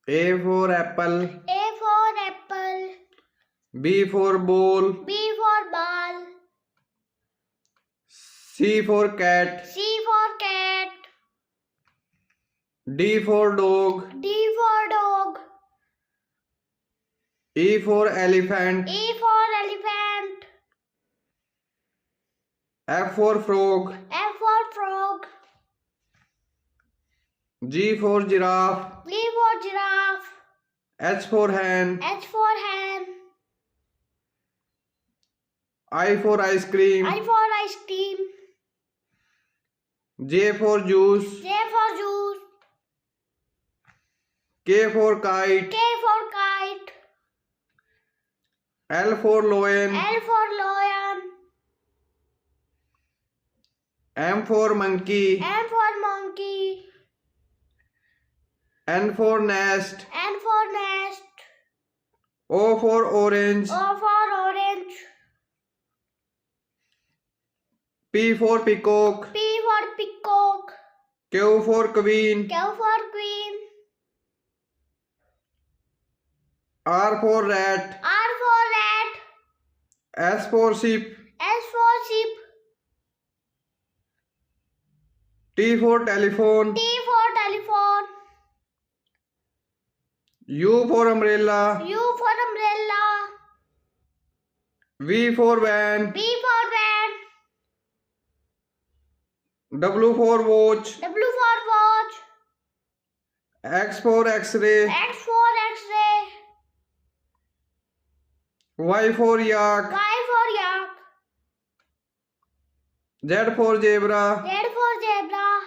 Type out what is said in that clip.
A for apple. A for apple. B for ball. B for ball. C for cat. C for cat. D for dog. D for dog. E for elephant. E for elephant. F for frog. F for frog. G for giraffe. G for giraffe. H for hen. H for hen. I for ice cream. I for ice cream. J for juice. J for juice. K for kite. K for kite. L for lion. L for lion. M for monkey. M for monkey. N for nest. N for nest. O for orange. O for orange. P for peacock. P for peacock. Q for queen. Q for queen. R for rat. R for rat. S for sheep. S for sheep. T for telephone. T for telephone. U for umbrella. U for umbrella. V for van. V for van. W for watch. W for watch. X for x-ray. X for x-ray. Y for yak. Y for yak. Z for zebra. Z for zebra.